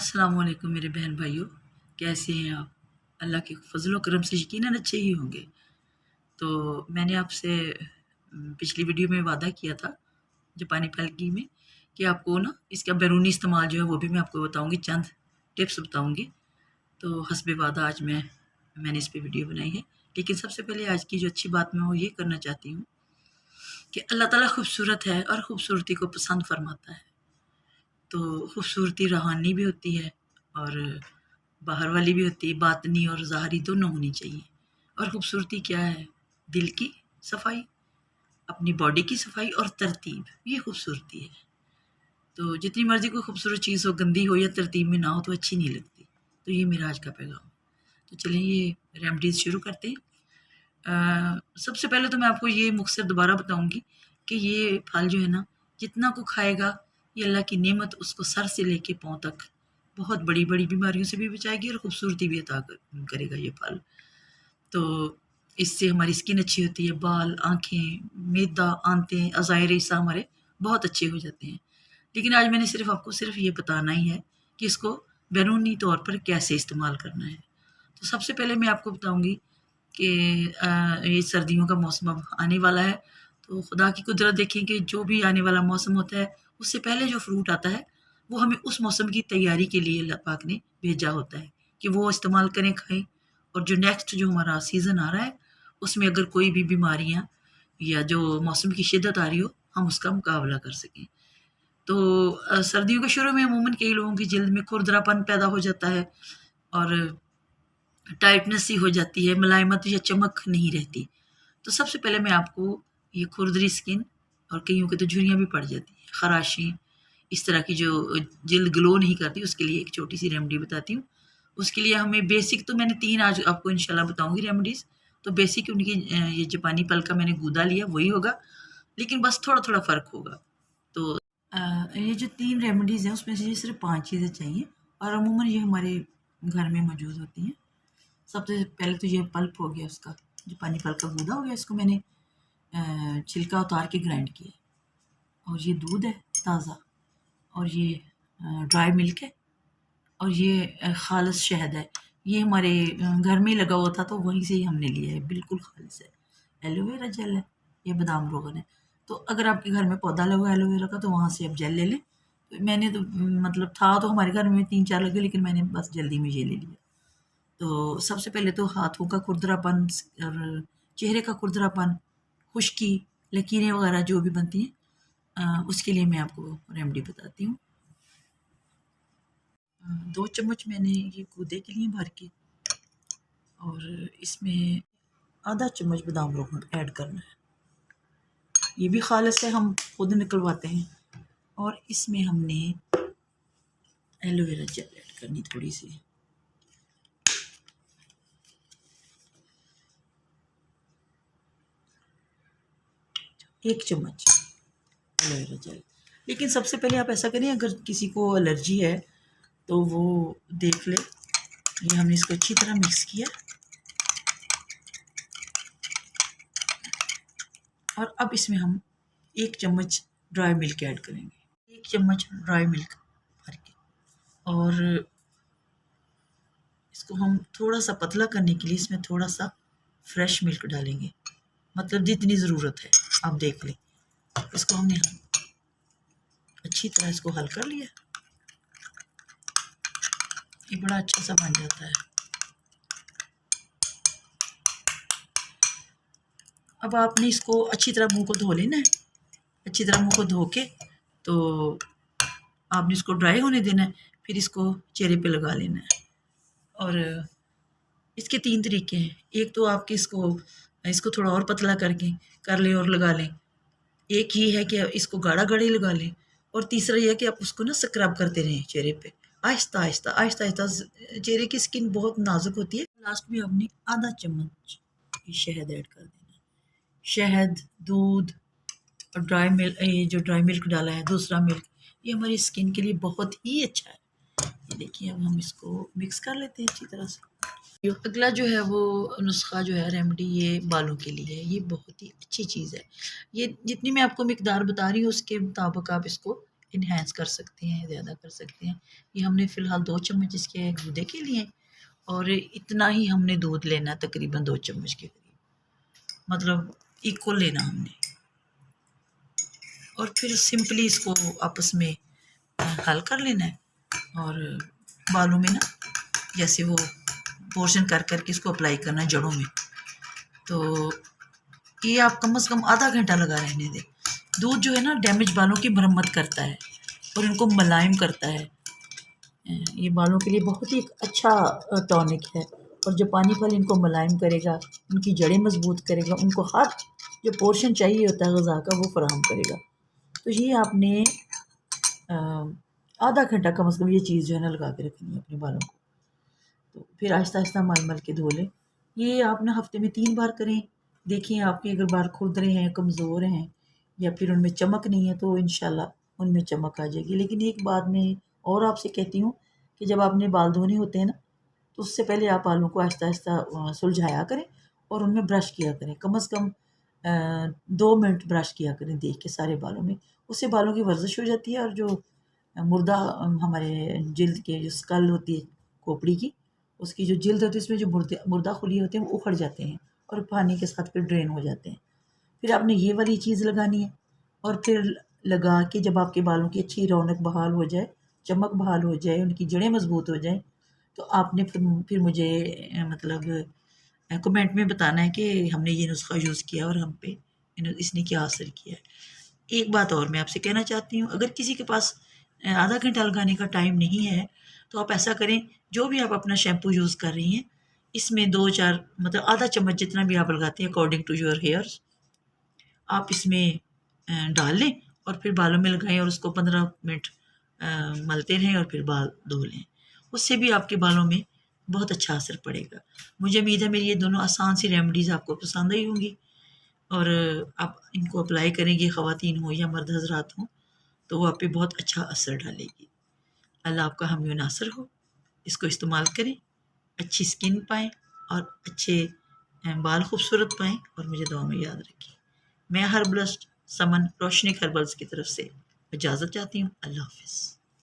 السلام علیکم میرے بہن بھائیوں، کیسے ہیں آپ؟ اللہ کے فضل و کرم سے یقیناً اچھے ہی ہوں گے۔ تو میں نے آپ سے پچھلی ویڈیو میں وعدہ کیا تھا جاپانی پھلکی میں کہ آپ کو نا اس کا بیرونی استعمال جو ہے وہ بھی میں آپ کو بتاؤں گی، چند ٹپس بتاؤں گی۔ تو حسب وعدہ آج میں نے اس پہ ویڈیو بنائی ہے، لیکن سب سے پہلے آج کی جو اچھی بات میں وہ یہ کرنا چاہتی ہوں کہ اللہ تعالیٰ خوبصورت ہے اور خوبصورتی کو پسند فرماتا ہے۔ تو خوبصورتی روحانی بھی ہوتی ہے اور باہر والی بھی ہوتی ہے، باطنی اور ظاہری دونوں ہونی چاہیے۔ اور خوبصورتی کیا ہے؟ دل کی صفائی، اپنی باڈی کی صفائی اور ترتیب، یہ خوبصورتی ہے۔ تو جتنی مرضی کوئی خوبصورت چیز ہو، گندی ہو یا ترتیب میں نہ ہو تو اچھی نہیں لگتی۔ تو یہ میرا آج کا پیغام۔ تو چلیں یہ ریمیڈیز شروع کرتے ہیں۔ سب سے پہلے تو میں آپ کو یہ مختصر دوبارہ بتاؤں گی کہ یہ پھل جو ہے نا، جتنا کو کھائے گا یہ اللہ کی نعمت اس کو سر سے لے کے پاؤں تک بہت بڑی بڑی بیماریوں سے بھی بچائے گی اور خوبصورتی بھی عطا کرے گا یہ پھل۔ تو اس سے ہماری اسکن اچھی ہوتی ہے، بال، آنکھیں، معدہ، آنتیں، عضائر اعصا ہمارے بہت اچھے ہو جاتے ہیں۔ لیکن آج میں نے آپ کو صرف یہ بتانا ہی ہے کہ اس کو بیرونی طور پر کیسے استعمال کرنا ہے۔ تو سب سے پہلے میں آپ کو بتاؤں گی کہ یہ سردیوں کا موسم اب آنے والا ہے، تو خدا کی قدرت دیکھیں کہ جو بھی آنے والا موسم ہوتا ہے اس سے پہلے جو فروٹ آتا ہے وہ ہمیں اس موسم کی تیاری کے لیے اللہ پاک نے بھیجا ہوتا ہے کہ وہ استعمال کریں، کھائیں، اور جو نیکسٹ جو ہمارا سیزن آ رہا ہے اس میں اگر کوئی بھی بیماریاں یا جو موسم کی شدت آ رہی ہو ہم اس کا مقابلہ کر سکیں۔ تو سردیوں کے شروع میں عموماً کئی لوگوں کی جلد میں کھردرا پن پیدا ہو جاتا ہے اور ٹائٹنس ہی ہو جاتی ہے، ملائمت یا چمک نہیں رہتی۔ تو سب سے پہلے میں آپ کو یہ کھردری اسکن اور کئیوں کے تو جھریاں بھی پڑ جاتی ہیں، خراشیں، اس طرح کی جو جلد گلو نہیں کرتی، اس کے لیے ایک چھوٹی سی ریمیڈی بتاتی ہوں۔ اس کے لیے ہمیں بیسک تو میں نے 3 آج آپ کو انشاءاللہ بتاؤں گی ریمیڈیز۔ تو بیسک ان کی یہ جاپانی پھل کا میں نے گودا لیا وہی ہوگا، لیکن بس تھوڑا تھوڑا فرق ہوگا۔ تو یہ جو 3 ریمیڈیز ہیں اس میں سے یہ صرف 5 چیزیں چاہیے اور عموماً یہ ہمارے گھر میں موجود ہوتی ہیں۔ سب سے پہلے تو یہ پلپ ہو گیا، اس کا جاپانی پھل کا گودا ہو گیا، اس کو میں نے چھلکا اتار کے گرائنڈ کیا، اور یہ دودھ ہے تازہ، اور یہ ڈرائی ملک ہے، اور یہ خالص شہد ہے۔ یہ ہمارے گھر میں ہی لگا ہوا تھا تو وہیں سے ہی ہم نے لیا ہے، بالکل خالص ہے۔ ایلو ویرا جیل ہے، یہ بادام روغن ہے۔ تو اگر آپ کے گھر میں پودا لگا ایلو ویرا کا تو وہاں سے آپ جیل لے لیں۔ میں نے تو مطلب تھا تو ہمارے گھر میں 3-4 لگے، لیکن میں نے بس جلدی میں یہ لے لیا۔ تو سب سے پہلے تو ہاتھوں کا کھردرا پن اور چہرے کا کھردرا پن، خشکی، لکیریں وغیرہ جو بھی بنتی ہیں، اس کے لیے میں آپ کو ریمیڈی بتاتی ہوں۔ 2 چمچ میں نے یہ گودے کے لیے بھر کے، اور اس میں آدھا چمچ بادام روغن ایڈ کرنا ہے، یہ بھی خالص ہے، ہم خود نکلواتے ہیں۔ اور اس میں ہم نے ایلو ویرا جیل ایڈ کرنی تھوڑی سی، ایک چمچ ایلو ویرا جیل۔ لیکن سب سے پہلے آپ ایسا کریں، اگر کسی کو الرجی ہے تو وہ دیکھ لے۔ یہ ہم نے اس کو اچھی طرح مکس کیا، اور اب اس میں ہم 1 چمچ ڈرائی ملک ایڈ کریں گے، 1 چمچ ڈرائی ملک بھر کے، اور اس کو ہم تھوڑا سا پتلا کرنے کے لیے اس میں تھوڑا سا فریش ملک ڈالیں گے، مطلب جتنی ضرورت ہے آپ دیکھ لیں۔ اس کو ہم نے اچھی طرح اس کو حل کر لیا، یہ بڑا اچھا سا بن جاتا ہے۔ اب آپ نے اس کو اچھی طرح منہ کو دھو لینا ہے، اچھی طرح منہ کو دھو کے تو آپ نے اس کو ڈرائی ہونے دینا ہے، پھر اس کو چہرے پہ لگا لینا ہے۔ اور اس کے 3 طریقے ہیں، ایک تو آپ کے اس کو تھوڑا اور پتلا کر لیں اور لگا لیں، ایک یہ ہے کہ اس کو گاڑھا گاڑھی لگا لیں، اور تیسرا یہ ہے کہ آپ اس کو نا سکرب کرتے رہیں چہرے پہ، آہستہ آہستہ آہستہ آہستہ۔ چہرے کی اسکن بہت نازک ہوتی ہے۔ لاسٹ میں آپ نے آدھا چمچ شہد ایڈ کر دینا، شہد، دودھ اور یہ جو ڈرائی ملک ڈالا ہے، دوسرا ملک، یہ ہماری اسکن کے لیے بہت ہی اچھا ہے۔ یہ دیکھیے اب ہم اس کو مکس کر لیتے ہیں اچھی طرح سے۔ اگلا جو ہے وہ نسخہ جو ہے ریمیڈی، یہ بالوں کے لیے ہے، یہ بہت ہی اچھی چیز ہے۔ یہ جتنی میں آپ کو مقدار بتا رہی ہوں اس کے مطابق آپ اس کو انہینس کر سکتے ہیں، زیادہ کر سکتے ہیں۔ یہ ہم نے فی الحال 2 چمچ اس کے گودے کے لیے، اور اتنا ہی ہم نے دودھ لینا ہے، تقریباً 2 چمچ کے قریب، مطلب ایکول لینا ہم نے۔ اور پھر سمپلی اس کو آپس میں حل کر لینا ہے، اور بالوں میں نا جیسے وہ پورشن کر کر کے اس کو اپلائی کرنا ہے جڑوں میں۔ تو یہ آپ کم از کم آدھا گھنٹہ لگا رہنے دیں۔ دودھ جو ہے نا ڈیمیج بالوں کی مرمت کرتا ہے اور ان کو ملائم کرتا ہے۔ یہ بالوں کے لیے بہت ہی اچھا ٹونک ہے، اور جو پانی پھل ان کو ملائم کرے گا، ان کی جڑیں مضبوط کرے گا، ان کو ہر جو پورشن چاہیے ہوتا ہے غذا کا وہ فراہم کرے گا۔ تو یہ آپ نے آدھا گھنٹہ کم از کم یہ چیز جو ہے نا لگا کے رکھنی ہے اپنے بالوں کو۔ تو پھر آہستہ آہستہ مل مل کے دھو لیں۔ یہ آپ نے ہفتے میں 3 بار کریں۔ دیکھیں آپ کے اگر بال کھرد رہے ہیں، کمزور ہیں، یا پھر ان میں چمک نہیں ہے، تو انشاءاللہ ان میں چمک آ جائے گی۔ لیکن ایک بات میں اور آپ سے کہتی ہوں کہ جب آپ نے بال دھونے ہوتے ہیں نا، تو اس سے پہلے آپ بالوں کو آہستہ آہستہ سلجھایا کریں اور ان میں برش کیا کریں، کم از کم 2 منٹ برش کیا کریں دیکھ کے سارے بالوں میں۔ اس سے بالوں کی ورزش ہو جاتی ہے، اور جو مردہ ہمارے جلد کے جو اسکل ہوتی ہے کھوپڑی کی، اس کی جو جلد ہوتی ہے اس میں جو مردہ خلیے ہوتے ہیں وہ اکھڑ جاتے ہیں اور پانی کے ساتھ پھر ڈرین ہو جاتے ہیں۔ پھر آپ نے یہ والی چیز لگانی ہے، اور پھر لگا کے جب آپ کے بالوں کی اچھی رونق بحال ہو جائے، چمک بحال ہو جائے، ان کی جڑیں مضبوط ہو جائیں، تو آپ نے پھر مجھے مطلب کمنٹ میں بتانا ہے کہ ہم نے یہ نسخہ یوز کیا اور ہم پہ اس نے کیا اثر کیا ہے۔ ایک بات اور میں آپ سے کہنا چاہتی ہوں، اگر کسی کے پاس آدھا گھنٹہ لگانے کا ٹائم نہیں ہے، تو آپ ایسا کریں، جو بھی آپ اپنا شیمپو یوز کر رہی ہیں اس میں 2-4 مطلب آدھا چمچ جتنا بھی آپ لگاتے ہیں اکارڈنگ ٹو یور ہیئرس، آپ اس میں ڈال لیں اور پھر بالوں میں لگائیں، اور اس کو 15 منٹ ملتے رہیں اور پھر بال دھو لیں۔ اس سے بھی آپ کے بالوں میں بہت اچھا اثر پڑے گا۔ مجھے امید ہے میری یہ دونوں آسان سی ریمیڈیز آپ کو پسند آئی ہوں گی، اور آپ ان کو اپلائی کریں گے، خواتین ہوں یا مرد حضرات ہوں، تو وہ آپ پہ بہت اچھا اثر ڈالے گی۔ اللہ آپ کا حامی و ناصر ہو۔ اس کو استعمال کریں، اچھی سکن پائیں، اور اچھے بال خوبصورت پائیں، اور مجھے دعا میں یاد رکھیں۔ میں ہربلسٹ سمن روشنی ہربلز کی طرف سے اجازت چاہتی ہوں۔ اللہ حافظ۔